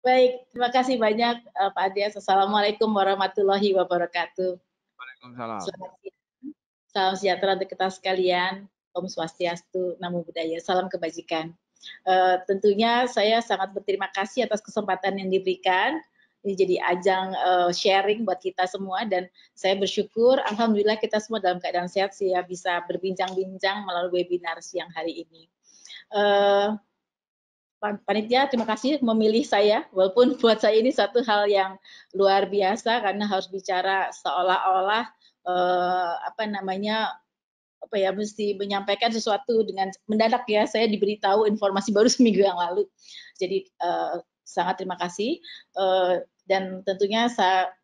Baik, terima kasih banyak Pak Adias. Assalamualaikum warahmatullahi wabarakatuh. Waalaikumsalam. Selamat siang. Salam sejahtera untuk kita sekalian. Om Swastiastu, Namo Buddhaya, salam kebajikan. Tentunya saya sangat berterima kasih atas kesempatan yang diberikan. Ini jadi ajang sharing buat kita semua dan saya bersyukur, alhamdulillah kita semua dalam keadaan sehat sehingga bisa berbincang-bincang melalui webinar siang hari ini. Panitia, terima kasih memilih saya, walaupun buat saya ini satu hal yang luar biasa karena harus bicara seolah-olah mesti menyampaikan sesuatu dengan mendadak ya. Saya diberitahu informasi baru seminggu yang lalu, jadi sangat terima kasih. Dan tentunya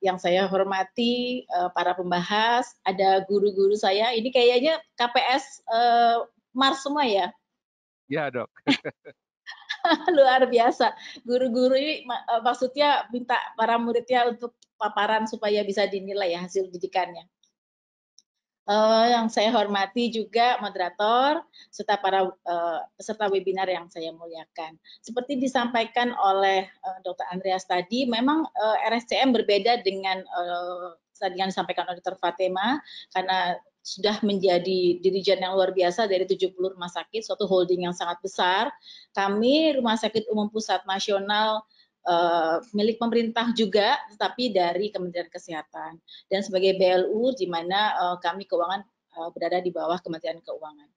yang saya hormati para pembahas, ada guru-guru saya. Ini kayaknya KPS Mars semua ya? Ya dok. Luar biasa. Guru-guru ini maksudnya minta para muridnya untuk paparan supaya bisa dinilai ya hasil didikannya. Yang saya hormati juga moderator serta para peserta webinar yang saya muliakan. Seperti disampaikan oleh Dr. Andreas tadi, memang RSCM berbeda dengan tadi yang disampaikan oleh Dr. Fatima karena sudah menjadi dirijen yang luar biasa dari 70 rumah sakit, suatu holding yang sangat besar. Kami Rumah Sakit Umum Pusat Nasional milik pemerintah juga, tetapi dari Kementerian Kesehatan. Dan sebagai BLU, di mana kami keuangan berada di bawah Kementerian Keuangan.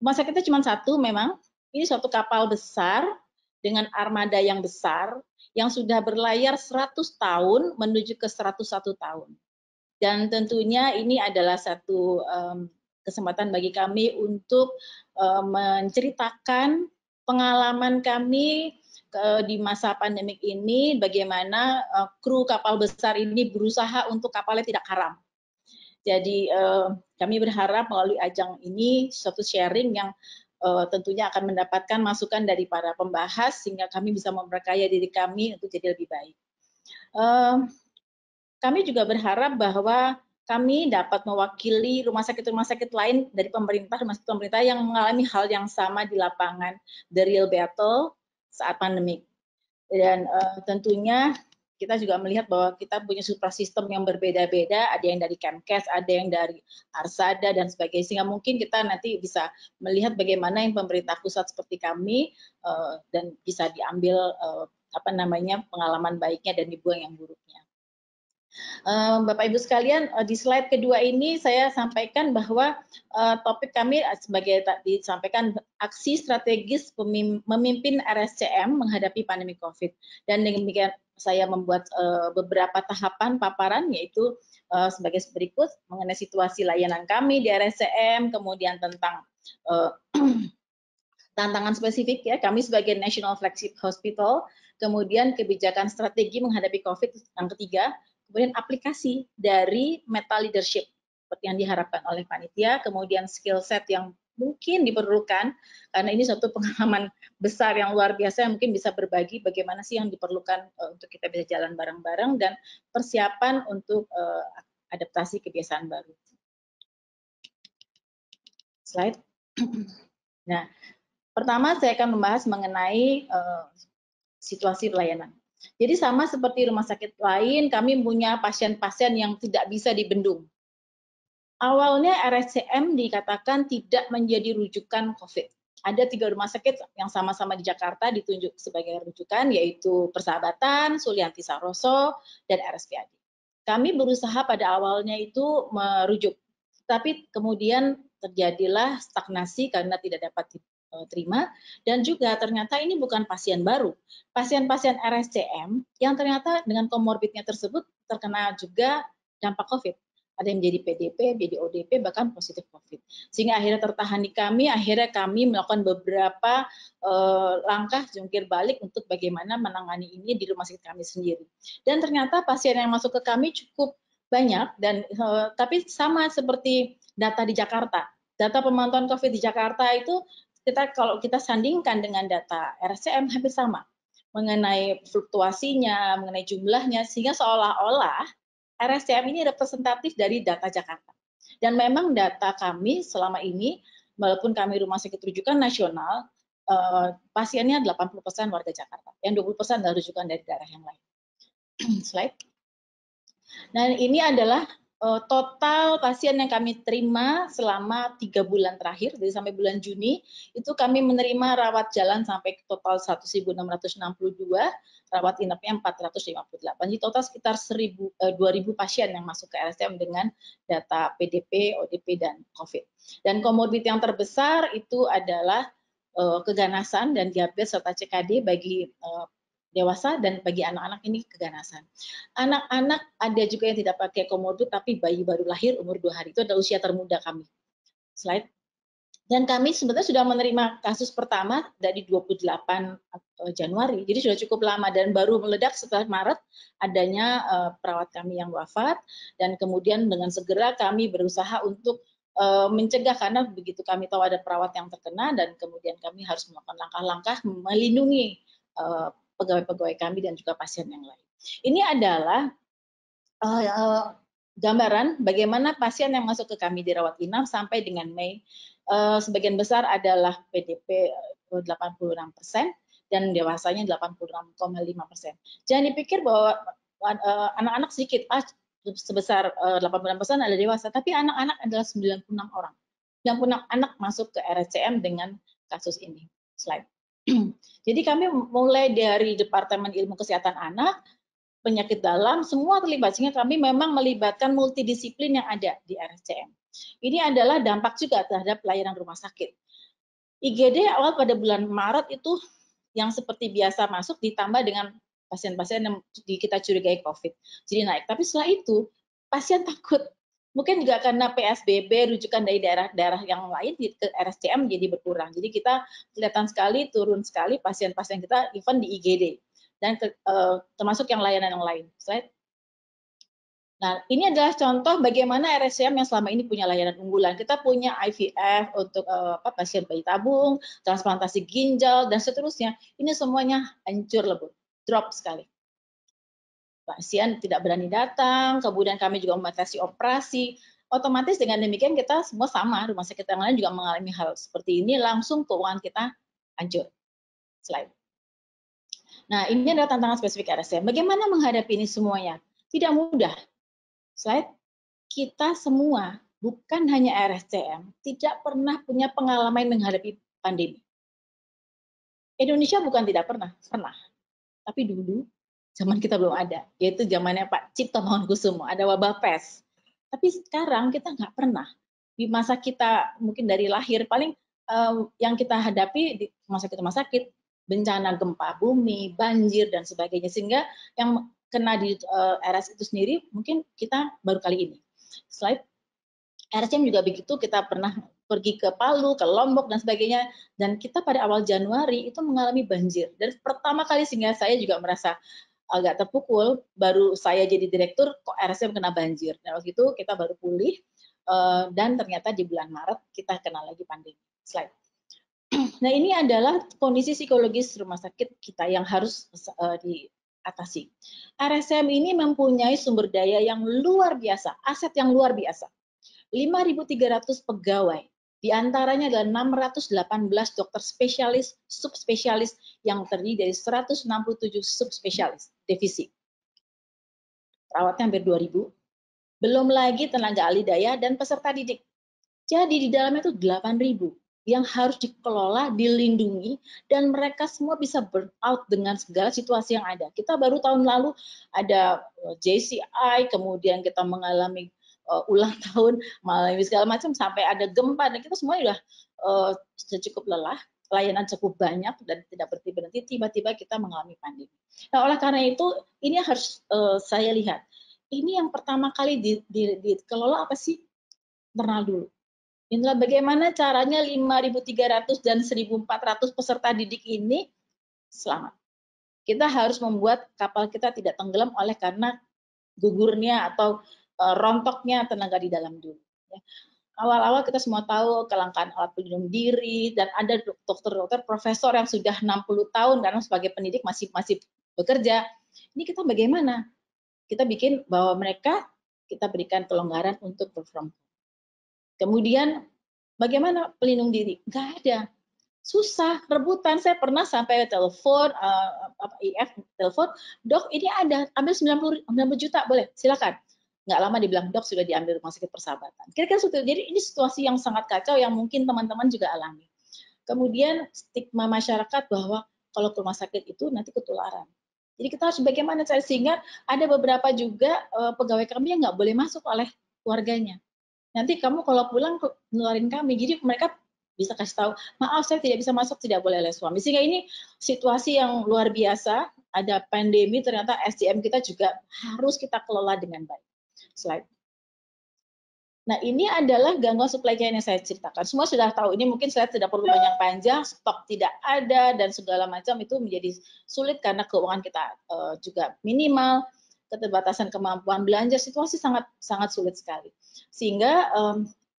Rumah sakitnya cuma satu memang, ini suatu kapal besar dengan armada yang besar, yang sudah berlayar 100 tahun menuju ke 101 tahun. Dan tentunya ini adalah satu kesempatan bagi kami untuk menceritakan pengalaman kami di masa pandemik ini, bagaimana kru kapal besar ini berusaha untuk kapalnya tidak karam. Jadi kami berharap melalui ajang ini suatu sharing yang tentunya akan mendapatkan masukan dari para pembahas sehingga kami bisa memperkaya diri kami untuk jadi lebih baik. Kami juga berharap bahwa kami dapat mewakili rumah sakit lain dari pemerintah, rumah sakit pemerintah yang mengalami hal yang sama di lapangan, the real battle saat pandemik. Dan tentunya kita juga melihat bahwa kita punya super sistem yang berbeda-beda, ada yang dari Kemkes, ada yang dari Arsada dan sebagainya, sehingga mungkin kita nanti bisa melihat bagaimana yang pemerintah pusat seperti kami dan bisa diambil pengalaman baiknya dan dibuang yang buruknya. Bapak Ibu sekalian, di slide kedua ini saya sampaikan bahwa topik kami sebagai tadi disampaikan aksi strategis memimpin RSCM menghadapi pandemi COVID. Dan demikian saya membuat beberapa tahapan paparan, yaitu sebagai berikut mengenai situasi layanan kami di RSCM, kemudian tentang tantangan spesifik ya kami sebagai National Flagship Hospital, kemudian kebijakan strategi menghadapi COVID yang ketiga, kemudian aplikasi dari meta leadership seperti yang diharapkan oleh panitia, kemudian skill set yang mungkin diperlukan karena ini suatu pengalaman besar yang luar biasa yang mungkin bisa berbagi bagaimana sih yang diperlukan untuk kita bisa jalan bareng-bareng dan persiapan untuk adaptasi kebiasaan baru. Slide. Nah, pertama saya akan membahas mengenai situasi pelayanan. Jadi sama seperti rumah sakit lain, kami punya pasien-pasien yang tidak bisa dibendung. Awalnya RSCM dikatakan tidak menjadi rujukan COVID. Ada 3 rumah sakit yang sama-sama di Jakarta ditunjuk sebagai rujukan, yaitu Persahabatan, Sulianti Saroso, dan RSPAD. Kami berusaha pada awalnya itu merujuk, tapi kemudian terjadilah stagnasi karena tidak dapat terima, dan juga ternyata ini bukan pasien baru. Pasien-pasien RSCM yang ternyata dengan komorbidnya tersebut terkena juga dampak COVID. Ada yang menjadi PDP, menjadi ODP, bahkan positif COVID. Sehingga akhirnya tertahan di kami, akhirnya kami melakukan beberapa langkah jungkir balik untuk bagaimana menangani ini di rumah sakit kami sendiri. Dan ternyata pasien yang masuk ke kami cukup banyak, dan tapi sama seperti data di Jakarta. Data pemantauan COVID di Jakarta itu kalau kita sandingkan dengan data RSCM hampir sama mengenai fluktuasinya, mengenai jumlahnya, sehingga seolah-olah RSCM ini representatif dari data Jakarta. Dan memang data kami selama ini, walaupun kami rumah sakit rujukan nasional, pasiennya 80% warga Jakarta, yang 20% adalah rujukan dari daerah yang lain. Slide. Nah, ini adalah total pasien yang kami terima selama 3 bulan terakhir, jadi sampai bulan Juni, itu kami menerima rawat jalan sampai total 1.662, rawat inapnya 458. Jadi total sekitar 2.000 pasien yang masuk ke RSCM dengan data PDP, ODP, dan COVID. Dan komorbid yang terbesar itu adalah keganasan dan diabetes serta CKD bagi dewasa, dan bagi anak-anak ini keganasan. Anak-anak ada juga yang tidak pakai komorbid, tapi bayi baru lahir umur 2 hari, itu adalah usia termuda kami. Slide. Dan kami sebenarnya sudah menerima kasus pertama dari 28 Januari, jadi sudah cukup lama, dan baru meledak setelah Maret adanya perawat kami yang wafat, dan kemudian dengan segera kami berusaha untuk mencegah, karena begitu kami tahu ada perawat yang terkena, dan kemudian kami harus melakukan langkah-langkah melindungi pegawai-pegawai kami dan juga pasien yang lain. Ini adalah gambaran bagaimana pasien yang masuk ke kami dirawat inap sampai dengan Mei. Sebagian besar adalah PDP 86% dan dewasanya 86,5%. Jangan dipikir bahwa anak-anak sedikit, sebesar 86% adalah dewasa, tapi anak-anak adalah 96 orang. 96 anak masuk ke RSCM dengan kasus ini. Slide. Jadi kami mulai dari Departemen Ilmu Kesehatan Anak, penyakit dalam, semua terlibat, sehingga kami memang melibatkan multidisiplin yang ada di RSCM. Ini adalah dampak juga terhadap pelayanan rumah sakit. IGD awal pada bulan Maret itu yang seperti biasa masuk, ditambah dengan pasien-pasien yang kita curigai COVID, jadi naik. Tapi setelah itu pasien takut, mungkin juga karena PSBB, rujukan dari daerah-daerah yang lain ke RSCM jadi berkurang. Jadi kita kelihatan sekali, turun sekali pasien-pasien kita even di IGD. Dan termasuk yang layanan yang lain. Slide. Nah, ini adalah contoh bagaimana RSCM yang selama ini punya layanan unggulan. Kita punya IVF untuk pasien bayi tabung, transplantasi ginjal, dan seterusnya. Ini semuanya hancur lebur, drop sekali. Pasien tidak berani datang, kemudian kami juga membatasi operasi. Otomatis dengan demikian kita semua sama, rumah sakit yang lain juga mengalami hal seperti ini, langsung keuangan kita hancur. Slide. Nah, ini adalah tantangan spesifik RSCM. Bagaimana menghadapi ini semuanya? Tidak mudah. Slide. Kita semua, bukan hanya RSCM, tidak pernah punya pengalaman menghadapi pandemi. Indonesia bukan tidak pernah. Tapi dulu, zaman kita belum ada, yaitu zamannya Pak Cipto Mangunkusumo, ada wabah pes. Tapi sekarang kita nggak pernah. Di masa kita mungkin dari lahir, paling yang kita hadapi di rumah sakit, bencana gempa bumi, banjir, dan sebagainya. Sehingga yang kena di RS itu sendiri mungkin kita baru kali ini. Slide. RSCM juga begitu, kita pernah pergi ke Palu, ke Lombok, dan sebagainya. Dan kita pada awal Januari itu mengalami banjir. Dan pertama kali sehingga saya juga merasa agak terpukul, baru saya jadi direktur, kok RSCM kena banjir. Dan waktu itu kita baru pulih, dan ternyata di bulan Maret kita kena lagi pandemi. Slide. Nah, ini adalah kondisi psikologis rumah sakit kita yang harus diatasi. RSCM ini mempunyai sumber daya yang luar biasa, aset yang luar biasa. 5.300 pegawai, diantaranya adalah 618 dokter spesialis, subspesialis yang terdiri dari 167 subspesialis, divisi. Perawatnya hampir 2.000, belum lagi tenaga ahli daya dan peserta didik. Jadi di dalamnya itu 8.000 yang harus dikelola, dilindungi, dan mereka semua bisa burn out dengan segala situasi yang ada. Kita baru tahun lalu ada JCI, kemudian kita mengalami ulang tahun, mengalami segala macam, sampai ada gempa, dan kita semua sudah cukup lelah, layanan cukup banyak, dan tidak berhenti-berhenti, tiba-tiba kita mengalami pandemi. Nah, oleh karena itu, ini harus saya lihat. Ini yang pertama kali dikelola apa sih? Internal dulu. Inilah bagaimana caranya 5.300 dan 1.400 peserta didik ini selamat. Kita harus membuat kapal kita tidak tenggelam oleh karena gugurnya atau rontoknya tenaga di dalam dulu. Awal-awal kita semua tahu kelangkaan alat pelindung diri, dan ada dokter-dokter profesor yang sudah 60 tahun karena sebagai pendidik masih bekerja. Ini kita bagaimana? Kita bikin bahwa mereka kita berikan kelonggaran untuk perform. Kemudian bagaimana pelindung diri? Nggak ada. susah, rebutan. Saya pernah sampai telepon, IF telepon, dok ini ada, ambil 90 juta, boleh, silakan. Nggak lama dibilang, dok sudah diambil rumah sakit Persahabatan. Kira-kira seperti itu. Jadi ini situasi yang sangat kacau yang mungkin teman-teman juga alami. Kemudian stigma masyarakat bahwa kalau ke rumah sakit itu nanti ketularan. Jadi kita harus bagaimana cara, sehingga ada beberapa juga pegawai kami yang nggak boleh masuk oleh keluarganya. Nanti kamu kalau pulang nularin kami. Jadi mereka bisa kasih tahu, maaf saya tidak bisa masuk, tidak boleh oleh suami. Sehingga ini situasi yang luar biasa, ada pandemi, ternyata SDM kita juga harus kita kelola dengan baik. Slide. Nah, ini adalah gangguan supply chain yang saya ceritakan. Semua sudah tahu, ini mungkin saya tidak perlu banyak panjang, stok tidak ada, dan segala macam itu menjadi sulit karena keuangan kita juga minimal, keterbatasan kemampuan belanja, situasi sangat sulit sekali. Sehingga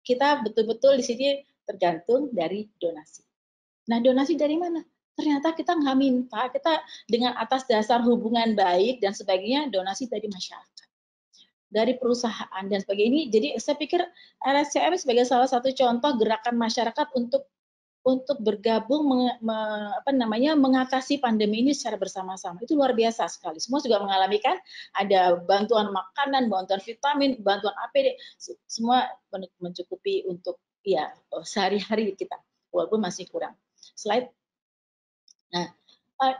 kita betul-betul di sini tergantung dari donasi. Nah, donasi dari mana? Ternyata kita nggak minta, kita dengan atas dasar hubungan baik dan sebagainya, donasi dari masyarakat, dari perusahaan dan sebagainya. Ini jadi saya pikir RSCM sebagai salah satu contoh gerakan masyarakat untuk bergabung mengatasi pandemi ini secara bersama-sama. Itu luar biasa sekali. Semua juga mengalami kan, ada bantuan makanan, bantuan vitamin, bantuan APD, semua mencukupi untuk ya sehari-hari kita, walaupun masih kurang. Slide. Nah,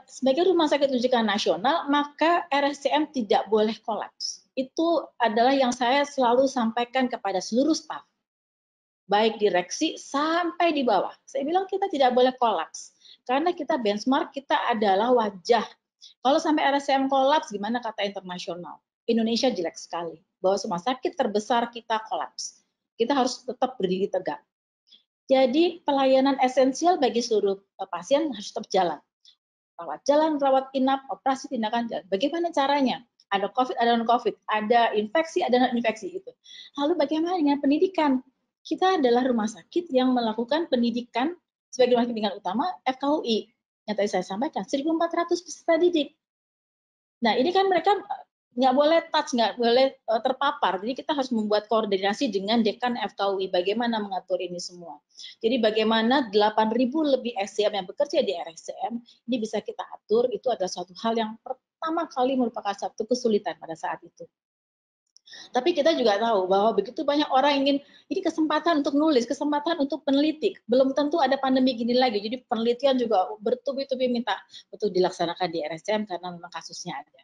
sebagai rumah sakit rujukan nasional, maka RSCM tidak boleh kolaps. Itu adalah yang saya selalu sampaikan kepada seluruh staf, baik direksi sampai di bawah. Saya bilang kita tidak boleh kolaps, karena kita benchmark, kita adalah wajah. Kalau sampai RSCM kolaps, gimana kata internasional? Indonesia jelek sekali, bahwa rumah sakit terbesar kita kolaps. Kita harus tetap berdiri tegak. Jadi pelayanan esensial bagi seluruh pasien harus tetap jalan. Rawat jalan, rawat inap, operasi, tindakan jalan. Bagaimana caranya? Ada COVID, ada non-COVID, ada infeksi, ada non-infeksi itu. Lalu bagaimana dengan pendidikan? Kita adalah rumah sakit yang melakukan pendidikan sebagai rumah sakit tingkat utama FKUI. Yang tadi saya sampaikan, 1.400 peserta didik. Nah, ini kan mereka nggak boleh touch, nggak boleh terpapar. Jadi kita harus membuat koordinasi dengan dekan FKUI bagaimana mengatur ini semua. Jadi bagaimana 8.000 lebih SCM yang bekerja di RSCM ini bisa kita atur, itu adalah suatu hal yang pertama kali merupakan satu kesulitan pada saat itu. Tapi kita juga tahu bahwa begitu banyak orang ingin, ini kesempatan untuk nulis, kesempatan untuk peneliti. Belum tentu ada pandemi gini lagi, jadi penelitian juga bertubi-tubi minta untuk dilaksanakan di RSCM karena memang kasusnya ada.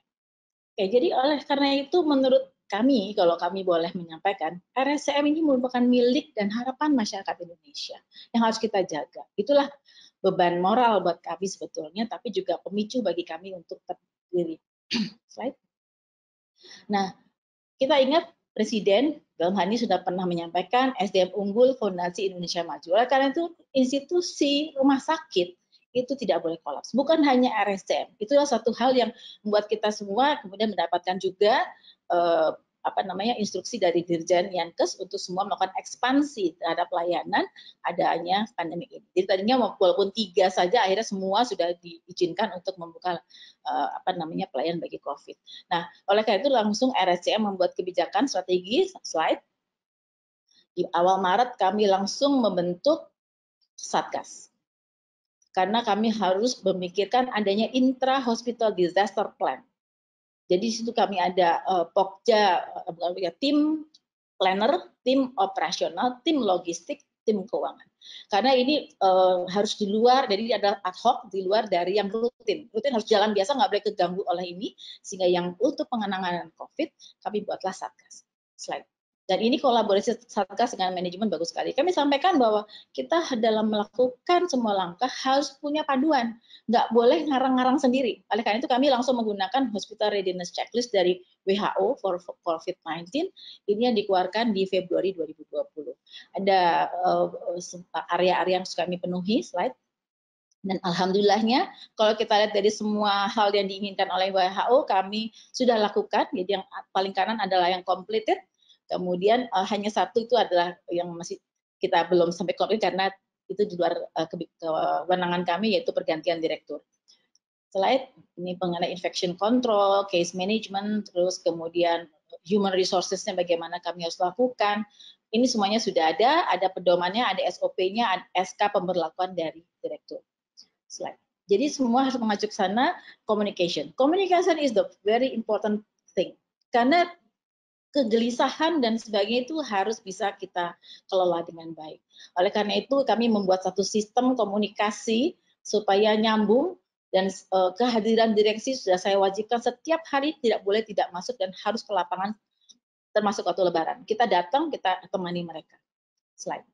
Oke, jadi oleh karena itu menurut kami, kalau kami boleh menyampaikan, RSCM ini merupakan milik dan harapan masyarakat Indonesia yang harus kita jaga. Itulah beban moral buat kami sebetulnya, tapi juga pemicu bagi kami untuk berdiri. Slide. Nah, kita ingat Presiden dalam hal ini sudah pernah menyampaikan SDM unggul Fondasi Indonesia Maju. Oleh karena itu, institusi rumah sakit itu tidak boleh kolaps. Bukan hanya RSCM. Itulah satu hal yang membuat kita semua kemudian mendapatkan juga instruksi dari Dirjen Yankes untuk semua melakukan ekspansi terhadap layanan adanya pandemi ini. Jadi tadinya walaupun 3 saja, akhirnya semua sudah diizinkan untuk membuka pelayanan bagi COVID. Nah, oleh karena itu langsung RSCM membuat kebijakan strategi, slide. Di awal Maret kami langsung membentuk Satgas. Karena kami harus memikirkan adanya intra-hospital disaster plan. Jadi di situ kami ada Pokja, tim planner, tim operasional, tim logistik, tim keuangan. Karena ini harus di luar, jadi ada ad hoc di luar dari yang rutin. Rutin harus jalan biasa, nggak boleh keganggu oleh ini, sehingga yang untuk penanganan COVID, kami buatlah Satgas. Slide. Dan ini kolaborasi Satgas dengan manajemen bagus sekali. Kami sampaikan bahwa kita dalam melakukan semua langkah harus punya paduan. Nggak boleh ngarang-ngarang sendiri. Oleh karena itu kami langsung menggunakan Hospital Readiness Checklist dari WHO for COVID-19. Ini yang dikeluarkan di Februari 2020. Ada area-area yang kami penuhi, slide. Dan alhamdulillahnya, kalau kita lihat dari semua hal yang diinginkan oleh WHO, kami sudah lakukan. Jadi yang paling kanan adalah yang completed. Kemudian hanya satu itu adalah yang masih kita belum sampai komplit karena itu di luar kewenangan kami, yaitu pergantian direktur. Slide, ini mengenai infection control, case management, terus kemudian human resources-nya bagaimana kami harus lakukan. Ini semuanya sudah ada pedomannya, ada SOP-nya, ada SK pemberlakuan dari direktur. Slide. Jadi semua harus mengacu ke sana, communication. Communication is the very important thing. Karena kegelisahan dan sebagainya itu harus bisa kita kelola dengan baik. Oleh karena itu kami membuat satu sistem komunikasi supaya nyambung, dan kehadiran direksi sudah saya wajibkan setiap hari, tidak boleh tidak masuk dan harus ke lapangan termasuk waktu lebaran. Kita datang, kita temani mereka. Slide.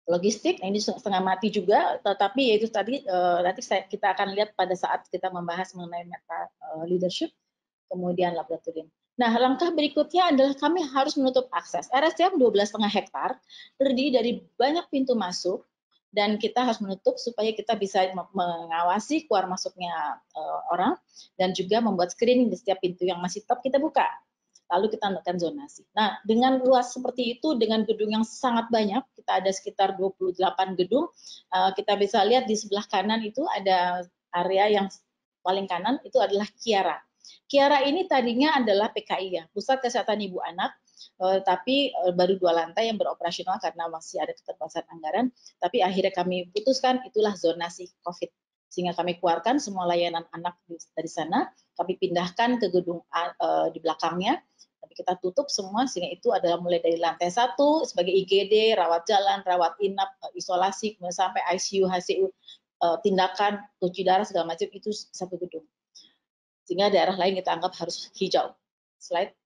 Logistik, ini setengah mati juga, tetapi yaitu tadi nanti kita akan lihat pada saat kita membahas mengenai meta leadership, kemudian laboratorium. Nah, langkah berikutnya adalah kami harus menutup akses. RSCM 12,5 hektar terdiri dari banyak pintu masuk, dan kita harus menutup supaya kita bisa mengawasi keluar masuknya orang, dan juga membuat screening di setiap pintu yang masih tetap kita buka. Lalu kita lakukan zonasi. Nah, dengan luas seperti itu, dengan gedung yang sangat banyak, kita ada sekitar 28 gedung, kita bisa lihat di sebelah kanan itu ada area yang paling kanan, itu adalah Kiara. Kiara ini tadinya adalah PKI ya, Pusat Kesehatan Ibu Anak, tapi baru 2 lantai yang beroperasional karena masih ada keterbatasan anggaran, tapi akhirnya kami putuskan itulah zonasi COVID. Sehingga kami keluarkan semua layanan anak dari sana, kami pindahkan ke gedung di belakangnya, tapi kita tutup semua, sehingga itu adalah mulai dari lantai 1 sebagai IGD, rawat jalan, rawat inap, isolasi, kemudian sampai ICU, HCU, tindakan, cuci darah, segala macam, itu satu gedung. Sehingga daerah lain kita anggap harus hijau. Slide.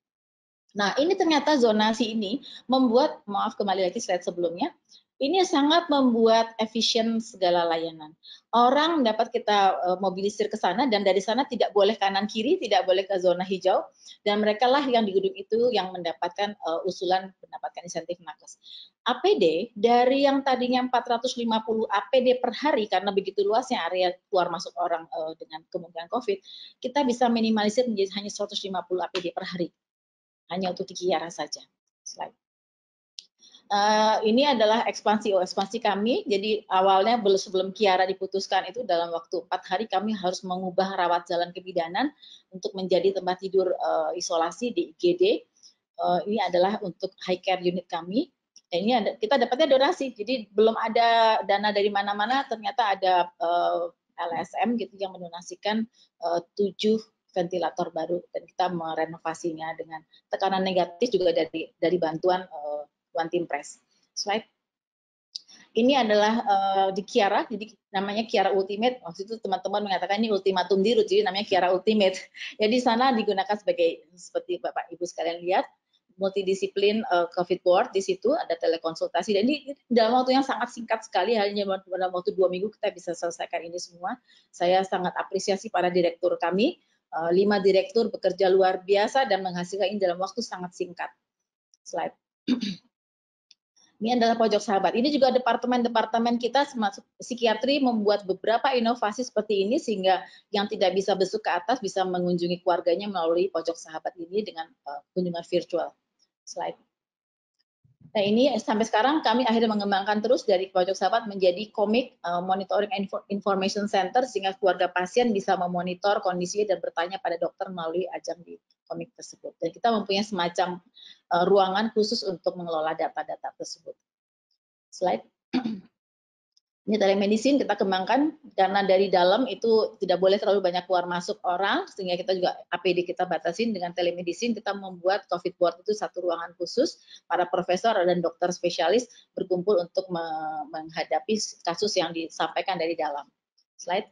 Nah, ini ternyata zonasi ini membuat, maaf kembali lagi slide sebelumnya, ini sangat membuat efisien segala layanan. Orang dapat kita mobilisir ke sana, dan dari sana tidak boleh kanan kiri, tidak boleh ke zona hijau, dan mereka lah yang di gedung itu yang mendapatkan usulan mendapatkan insentif nakes. APD dari yang tadinya 450 APD per hari, karena begitu luasnya area keluar masuk orang dengan kemungkinan COVID, kita bisa minimalisir menjadi hanya 150 APD per hari, hanya untuk di Kiara saja. Slide. Ini adalah ekspansi kami. Jadi awalnya sebelum Kiara diputuskan itu dalam waktu 4 hari kami harus mengubah rawat jalan kebidanan untuk menjadi tempat tidur isolasi di IGD. Ini adalah untuk high care unit kami. Dan ini kita dapatnya donasi. Jadi belum ada dana dari mana-mana, ternyata ada LSM gitu yang mendonasikan 7 ventilator baru, dan kita merenovasinya dengan tekanan negatif juga dari bantuan One Team Press. Slide. Ini adalah di Kiara, jadi namanya Kiara Ultimate. Waktu itu teman-teman mengatakan ini ultimatum dirut, jadi namanya Kiara Ultimate. Jadi sana digunakan sebagai, seperti Bapak Ibu sekalian lihat, multidisiplin COVID board. Di situ ada telekonsultasi, dan ini dalam waktu yang sangat singkat sekali, hanya dalam waktu 2 minggu kita bisa selesaikan ini semua. Saya sangat apresiasi para direktur kami, 5 direktur bekerja luar biasa dan menghasilkan ini dalam waktu sangat singkat. Slide. Ini adalah pojok sahabat. Ini juga departemen-departemen kita termasuk psikiatri membuat beberapa inovasi seperti ini, sehingga yang tidak bisa besuk ke atas bisa mengunjungi keluarganya melalui pojok sahabat ini dengan kunjungan virtual. Slide. Nah, ini sampai sekarang kami akhirnya mengembangkan terus dari pojok sahabat menjadi komik monitoring information center, sehingga keluarga pasien bisa memonitor kondisinya dan bertanya pada dokter melalui ajang di komik tersebut. Dan kita mempunyai semacam ruangan khusus untuk mengelola data-data tersebut. Slide. Ini telemedicine kita kembangkan karena dari dalam itu tidak boleh terlalu banyak keluar masuk orang, sehingga kita juga APD kita batasin. Dengan telemedicine kita membuat COVID board itu satu ruangan khusus, para profesor dan dokter spesialis berkumpul untuk menghadapi kasus yang disampaikan dari dalam. Slide.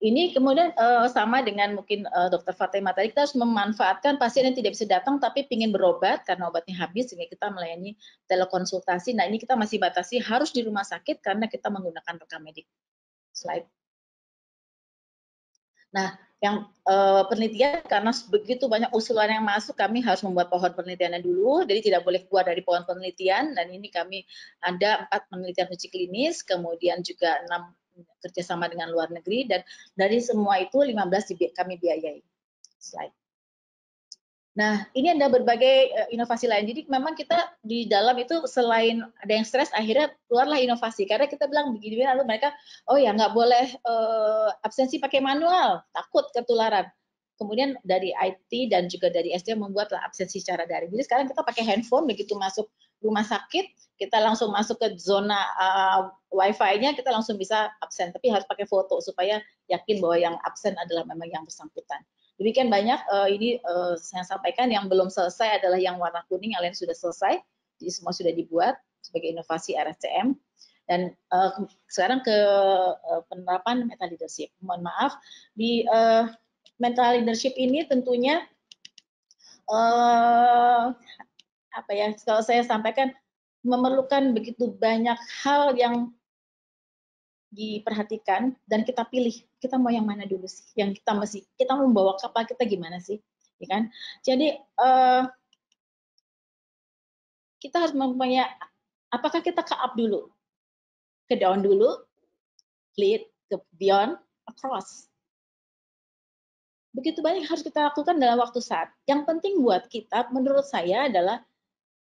Ini kemudian sama dengan mungkin Dr. Fatima tadi, kita harus memanfaatkan pasien yang tidak bisa datang tapi ingin berobat karena obatnya habis, sehingga kita melayani telekonsultasi. Nah, ini kita masih batasi harus di rumah sakit karena kita menggunakan rekam medik. Slide. Nah, yang penelitian, karena begitu banyak usulan yang masuk, kami harus membuat pohon penelitiannya dulu, jadi tidak boleh keluar dari pohon penelitian. Dan ini kami ada 4 penelitian uji klinis, kemudian juga 6 kerjasama dengan luar negeri, dan dari semua itu 15 kami biayai. Slide. Nah, ini ada berbagai inovasi lain. Jadi memang kita di dalam itu selain ada yang stres, akhirnya keluarlah inovasi. Karena kita bilang begini, lalu mereka, oh ya nggak boleh absensi pakai manual, takut ketularan. kemudian dari IT dan juga dari SDM membuatlah absensi secara daring. Jadi sekarang kita pakai handphone, begitu masuk rumah sakit, kita langsung masuk ke zona Wi-Fi-nya, kita langsung bisa absen. Tapi harus pakai foto supaya yakin bahwa yang absen adalah memang yang bersangkutan. Demikian banyak ini saya sampaikan. Yang belum selesai adalah yang warna kuning, yang lain sudah selesai. Jadi semua sudah dibuat sebagai inovasi RSCM. Dan sekarang ke penerapan meta leadership. Mohon maaf, di mental leadership ini tentunya apa ya, kalau saya sampaikan memerlukan begitu banyak hal yang diperhatikan dan kita pilih kita mau yang mana dulu sih, yang kita membawa kapal kita gimana sih, ya kan? Jadi kita harus mempunyai, apakah kita ke up dulu, ke down dulu, lead, ke beyond, across. Begitu banyak harus kita lakukan dalam waktu saat. Yang penting buat kita, menurut saya adalah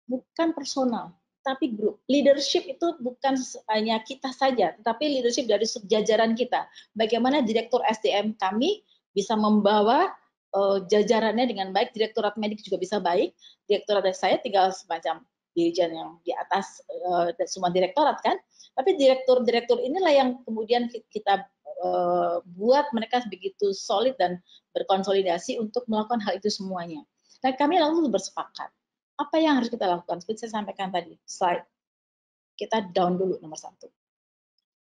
bukan personal, tapi grup. Leadership itu bukan hanya kita saja, tetapi leadership dari jajaran kita. Bagaimana direktur SDM kami bisa membawa jajarannya dengan baik, direktorat medik juga bisa baik, direktorat saya tinggal semacam dirijen yang di atas semua direktorat kan, tapi direktur-direktur inilah yang kemudian kita buat mereka begitu solid dan berkonsolidasi untuk melakukan hal itu semuanya. Dan kami lalu bersepakat, apa yang harus kita lakukan? Seperti saya sampaikan tadi, slide. Kita down dulu nomor 1.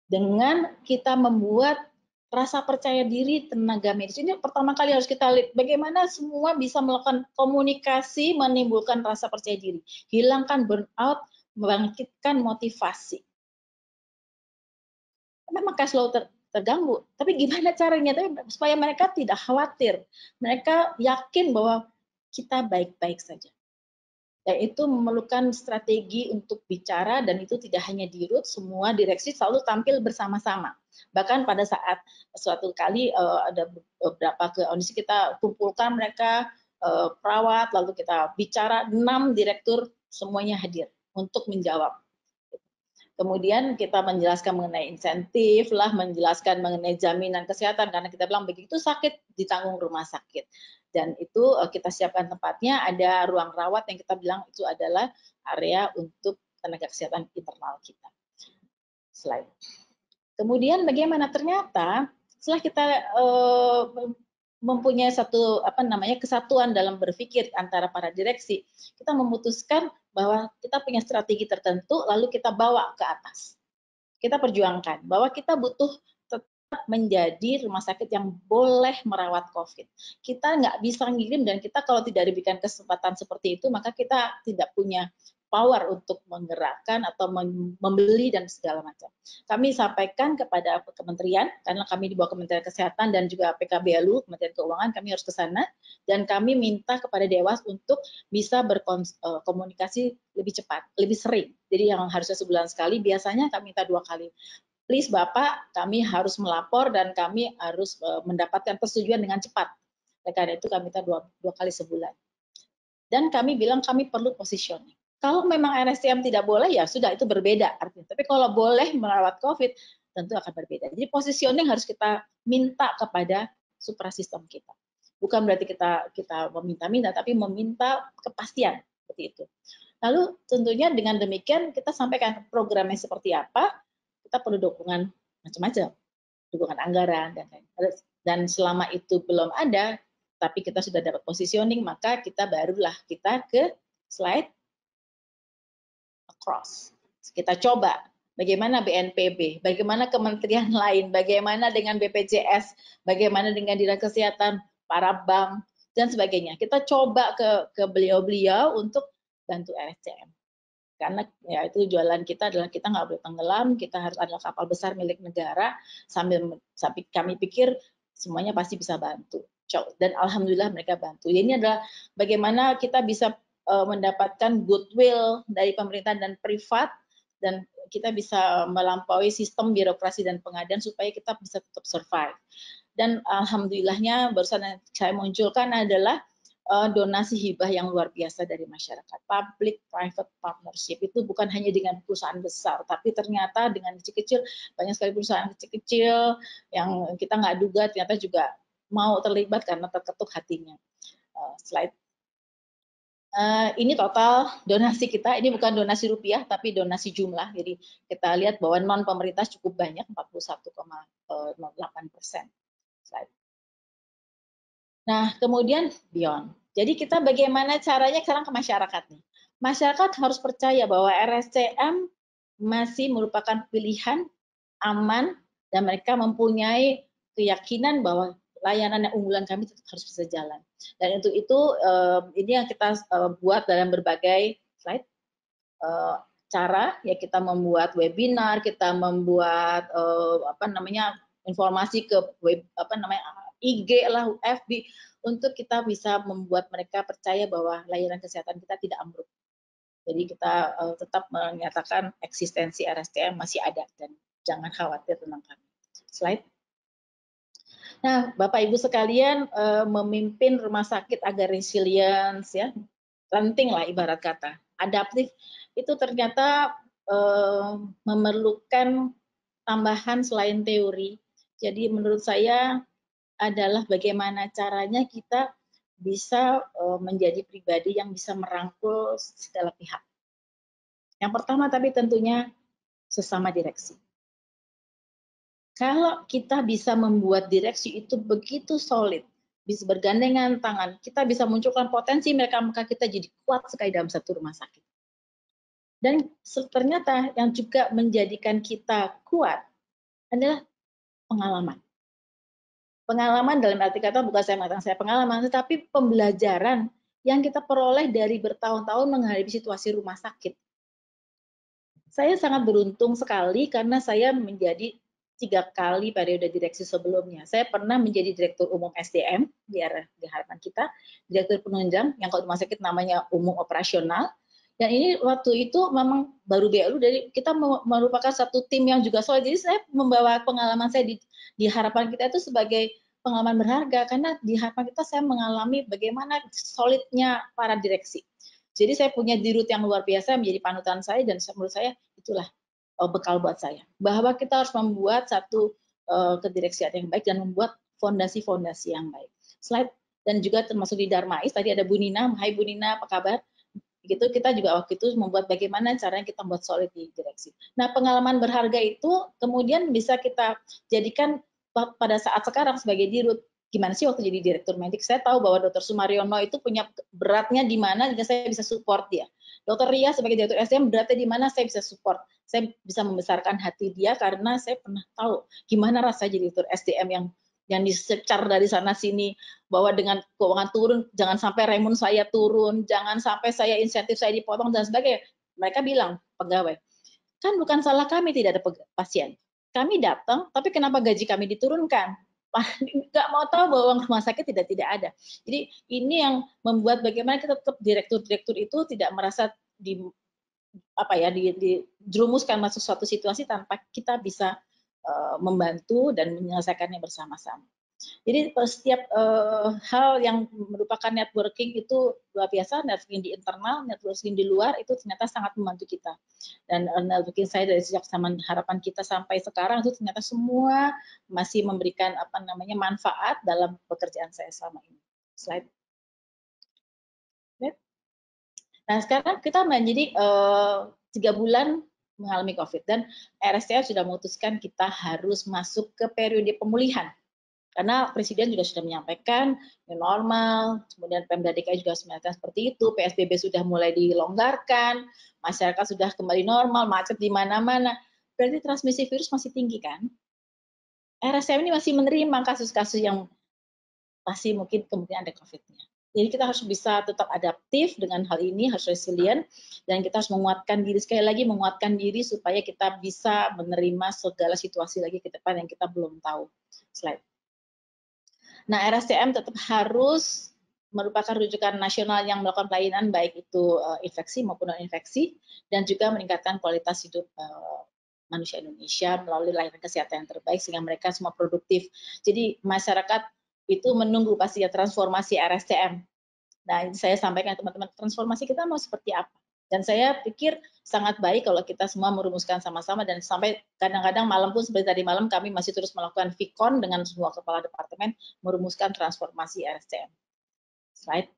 Dengan kita membuat rasa percaya diri tenaga medis. Ini pertama kali harus kita lihat bagaimana semua bisa melakukan komunikasi, menimbulkan rasa percaya diri. Hilangkan burnout, membangkitkan motivasi. Memang cash flow terganggu, tapi gimana caranya? Tapi supaya mereka tidak khawatir, mereka yakin bahwa kita baik-baik saja. Dan itu memerlukan strategi untuk bicara, dan itu tidak hanya di root, semua direksi selalu tampil bersama-sama. Bahkan pada saat suatu kali ada beberapa kondisi kita kumpulkan mereka perawat, lalu kita bicara 6 direktur semuanya hadir untuk menjawab. Kemudian kita menjelaskan mengenai insentif lah, menjelaskan mengenai jaminan kesehatan, karena kita bilang begitu sakit ditanggung rumah sakit. Dan itu kita siapkan tempatnya, ada ruang rawat yang kita bilang itu adalah area untuk tenaga kesehatan internal kita. Slide. Kemudian bagaimana ternyata setelah kita mempunyai satu kesatuan dalam berpikir antara para direksi, kita memutuskan bahwa kita punya strategi tertentu, lalu kita bawa ke atas. Kita perjuangkan bahwa kita butuh tetap menjadi rumah sakit yang boleh merawat COVID. Kita nggak bisa ngirim, dan kita kalau tidak diberikan kesempatan seperti itu, maka kita tidak punya power untuk menggerakkan atau membeli dan segala macam. Kami sampaikan kepada kementerian, karena kami di bawah Kementerian Kesehatan dan juga PKBLU, Kementerian Keuangan, kami harus ke sana, dan kami minta kepada Dewas untuk bisa berkomunikasi lebih cepat, lebih sering. Jadi yang harusnya sebulan sekali, biasanya kami minta 2 kali. Please Bapak, kami harus melapor dan kami harus mendapatkan persetujuan dengan cepat. Karena itu kami minta 2 kali sebulan. Dan kami bilang kami perlu positioning. Kalau memang RSCM tidak boleh, ya sudah, itu berbeda artinya. Tapi kalau boleh merawat COVID, tentu akan berbeda. Jadi positioning harus kita minta kepada suprasistem kita. Bukan berarti kita meminta-minta, tapi meminta kepastian seperti itu. Lalu tentunya dengan demikian kita sampaikan programnya seperti apa, kita perlu dukungan macam-macam, dukungan anggaran dan lain-lain. Dan selama itu belum ada, tapi kita sudah dapat positioning, maka kita barulah kita ke slide across. Kita coba bagaimana BNPB, bagaimana kementerian lain, bagaimana dengan BPJS, bagaimana dengan Dinas Kesehatan, para bank, dan sebagainya. Kita coba ke beliau-beliau untuk bantu RSCM. Karena ya itu jualan kita adalah kita nggak boleh tenggelam, kita harus adalah kapal besar milik negara, sambil kami pikir semuanya pasti bisa bantu. Dan alhamdulillah mereka bantu. Ini adalah bagaimana kita bisa mendapatkan goodwill dari pemerintah dan privat, dan kita bisa melampaui sistem birokrasi dan pengadaan supaya kita bisa tetap survive. Dan alhamdulillahnya barusan saya munculkan adalah donasi hibah yang luar biasa dari masyarakat. Public-private partnership itu bukan hanya dengan perusahaan besar, tapi ternyata dengan kecil-kecil, banyak sekali perusahaan kecil-kecil yang kita nggak duga ternyata juga mau terlibat karena terketuk hatinya. Slide. Ini total donasi kita, ini bukan donasi rupiah, tapi donasi jumlah. Jadi kita lihat bahwa non pemerintah cukup banyak, 41,08%. Nah, kemudian beyond. Jadi kita bagaimana caranya sekarang ke masyarakat nih. Masyarakat harus percaya bahwa RSCM masih merupakan pilihan aman dan mereka mempunyai keyakinan bahwa layanan yang unggulan kami tetap harus bisa jalan. Dan untuk itu ini yang kita buat dalam berbagai slide cara, ya kita membuat webinar, kita membuat informasi ke web IG lah, FB, untuk kita bisa membuat mereka percaya bahwa layanan kesehatan kita tidak ambruk. Jadi kita tetap menyatakan eksistensi RSCM masih ada dan jangan khawatir tentang kami. Slide. Nah, Bapak Ibu sekalian, memimpin rumah sakit agar resilience, ya, penting lah ibarat kata. Adaptif itu ternyata memerlukan tambahan selain teori. Jadi menurut saya adalah bagaimana caranya kita bisa menjadi pribadi yang bisa merangkul segala pihak. Yang pertama tapi tentunya sesama direksi. Kalau kita bisa membuat direksi itu begitu solid, bisa bergandengan tangan, kita bisa munculkan potensi mereka, maka kita jadi kuat sekali dalam satu rumah sakit. Dan ternyata yang juga menjadikan kita kuat adalah pengalaman. Pengalaman dalam arti kata bukan saya mengatakan saya pengalaman, tetapi pembelajaran yang kita peroleh dari bertahun-tahun menghadapi situasi rumah sakit. Saya sangat beruntung sekali karena saya menjadi 3 kali periode direksi sebelumnya. Saya pernah menjadi Direktur Umum SDM di harapan kita, Direktur Penunjang yang kalau rumah sakit namanya Umum Operasional. Dan ini waktu itu memang baru BLU, dari kita merupakan satu tim yang juga solid. Jadi saya membawa pengalaman saya di harapan kita itu sebagai pengalaman berharga, karena di harapan kita saya mengalami bagaimana solidnya para direksi. Jadi saya punya dirut yang luar biasa menjadi panutan saya, dan menurut saya itulah bekal buat saya, bahwa kita harus membuat satu kedireksian yang baik dan membuat fondasi-fondasi yang baik. Slide. Dan juga termasuk di Darmais, tadi ada Bu Nina. Hai Bu Nina, apa kabar? Begitu kita juga waktu itu membuat bagaimana caranya kita membuat solid di direksi. Nah, pengalaman berharga itu kemudian bisa kita jadikan pada saat sekarang sebagai dirut. Gimana sih waktu jadi direktur medik, saya tahu bahwa Dr. Sumaryono itu punya beratnya di mana, dan saya bisa support dia. Dr. Ria sebagai direktur SDM beratnya di mana, saya bisa support. Saya bisa membesarkan hati dia karena saya pernah tahu gimana rasanya jadi direktur SDM yang disecar dari sana sini, bahwa dengan keuangan turun, jangan sampai remun saya turun, jangan sampai saya insentif saya dipotong dan sebagainya. Mereka bilang, pegawai, kan bukan salah kami tidak ada pasien. Kami datang, tapi kenapa gaji kami diturunkan? Nggak mau tahu bahwa uang rumah sakit tidak ada. Jadi ini yang membuat bagaimana kita tetap direktur-direktur itu tidak merasa dijerumuskan masuk suatu situasi tanpa kita bisa membantu dan menyelesaikannya bersama-sama. Jadi setiap hal yang merupakan networking itu luar biasa, networking di internal, networking di luar itu ternyata sangat membantu kita. Dan networking saya dari sejak zaman harapan kita sampai sekarang itu ternyata semua masih memberikan manfaat dalam pekerjaan saya selama ini. Slide. Nah, sekarang kita menjadi 3 bulan mengalami COVID, dan RSCM sudah memutuskan kita harus masuk ke periode pemulihan. Karena Presiden juga sudah menyampaikan new normal, kemudian Pemda DKI juga menyatakan seperti itu, PSBB sudah mulai dilonggarkan, masyarakat sudah kembali normal, macet di mana-mana. Berarti transmisi virus masih tinggi kan? RSCM ini masih menerima kasus-kasus yang masih mungkin kemudian ada COVID-nya. Jadi kita harus bisa tetap adaptif dengan hal ini, harus resilient, dan kita harus menguatkan diri, sekali lagi menguatkan diri supaya kita bisa menerima segala situasi lagi ke depan yang kita belum tahu. Slide. Nah, RSCM tetap harus merupakan rujukan nasional yang melakukan pelayanan baik itu infeksi maupun non-infeksi, dan juga meningkatkan kualitas hidup manusia Indonesia melalui layanan kesehatan yang terbaik sehingga mereka semua produktif. Jadi masyarakat itu menunggu pastinya transformasi RSCM. Nah, saya sampaikan teman-teman, transformasi kita mau seperti apa? Dan saya pikir sangat baik kalau kita semua merumuskan sama-sama dan sampai kadang-kadang malam pun seperti tadi malam kami masih terus melakukan VCon dengan semua kepala departemen merumuskan transformasi RSCM. Slide.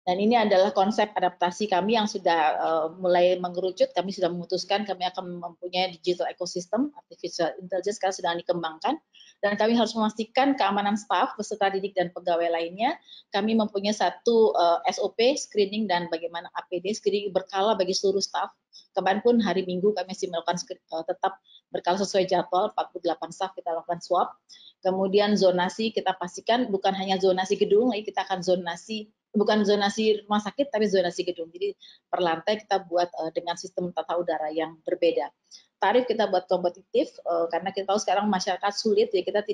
Dan ini adalah konsep adaptasi kami yang sudah mulai mengerucut. Kami sudah memutuskan kami akan mempunyai digital ecosystem, artificial intelligence sekarang sedang dikembangkan. Dan kami harus memastikan keamanan staf, peserta didik dan pegawai lainnya. Kami mempunyai satu SOP, screening dan bagaimana APD, screening berkala bagi seluruh staf. Kemarin pun hari Minggu kami masih melakukan tetap berkala sesuai jadwal, 48 staf kita lakukan swab. Kemudian zonasi kita pastikan bukan hanya zonasi gedung, lagi kita akan zonasi bukan zonasi rumah sakit tapi zonasi gedung. Jadi per lantai kita buat dengan sistem tata udara yang berbeda. Tarif kita buat kompetitif karena kita tahu sekarang masyarakat sulit, jadi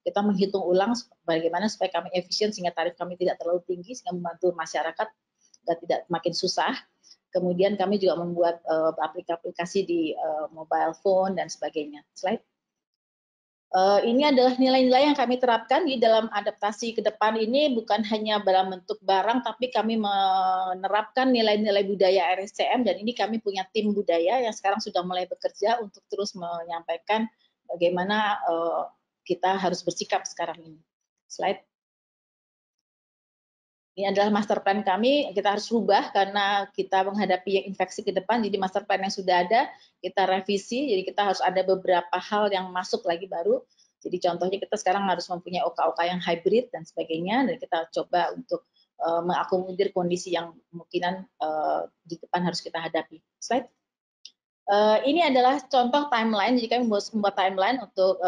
kita menghitung ulang bagaimana supaya kami efisien sehingga tarif kami tidak terlalu tinggi sehingga membantu masyarakat dan tidak makin susah. Kemudian kami juga membuat aplikasi di mobile phone dan sebagainya. Slide. Ini adalah nilai-nilai yang kami terapkan di dalam adaptasi ke depan ini bukan hanya dalam bentuk barang, tapi kami menerapkan nilai-nilai budaya RSCM dan ini kami punya tim budaya yang sekarang sudah mulai bekerja untuk terus menyampaikan bagaimana kita harus bersikap sekarang ini. Slide. Ini adalah master plan kami, kita harus rubah karena kita menghadapi infeksi ke depan, jadi master plan yang sudah ada, kita revisi, jadi kita harus ada beberapa hal yang masuk lagi baru. Jadi contohnya kita sekarang harus mempunyai OK yang hybrid dan sebagainya, dan kita coba untuk mengakomodir kondisi yang kemungkinan di depan harus kita hadapi. Slide. Ini adalah contoh timeline, jadi kami membuat timeline untuk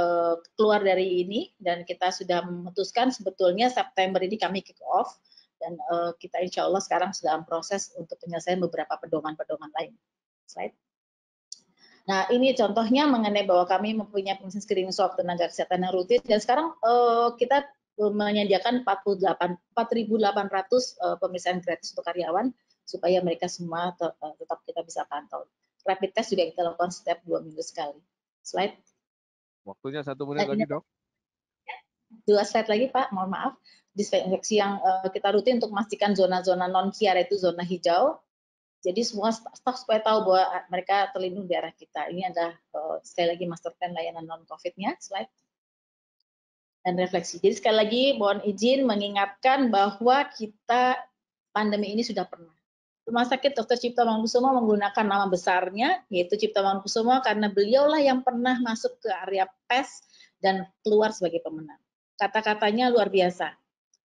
keluar dari ini, dan kita sudah memutuskan sebetulnya September ini kami kick off, dan kita insya Allah sekarang sedang proses untuk penyelesaian beberapa pedoman-pedoman lain. Slide. Nah ini contohnya mengenai bahwa kami mempunyai pemeriksaan screening swab tenaga kesehatan yang rutin, dan sekarang kita menyediakan 4.800 pemeriksaan gratis untuk karyawan, supaya mereka semua tetap kita bisa pantau. Rapid test juga kita lakukan setiap 2 minggu sekali. Slide. Waktunya 1 menit lagi, Dok. 2 slide lagi, Pak. Mohon maaf. Disinfeksi yang kita rutin untuk memastikan zona-zona non-kiar itu zona hijau. Jadi semua staf supaya tahu bahwa mereka terlindung di arah kita. Ini adalah sekali lagi master plan layanan non-COVID-nya. Slide. Dan refleksi. Jadi sekali lagi mohon izin mengingatkan bahwa kita pandemi ini sudah pernah. Rumah Sakit Dr. Cipto Mangunkusumo menggunakan nama besarnya, yaitu Cipto Mangunkusumo, karena beliaulah yang pernah masuk ke area PES dan keluar sebagai pemenang. Kata-katanya luar biasa.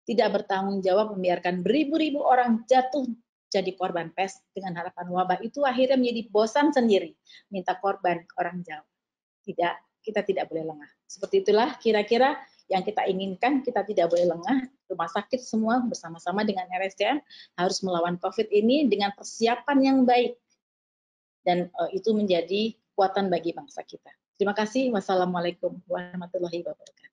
Tidak bertanggung jawab membiarkan beribu-ribu orang jatuh jadi korban PES dengan harapan wabah itu akhirnya menjadi bosan sendiri, minta korban ke orang Jawa. Tidak, kita tidak boleh lengah. Seperti itulah kira-kira yang kita inginkan, kita tidak boleh lengah. Rumah sakit semua bersama-sama dengan RSCM harus melawan COVID ini dengan persiapan yang baik. Dan itu menjadi kekuatan bagi bangsa kita. Terima kasih. Wassalamualaikum warahmatullahi wabarakatuh.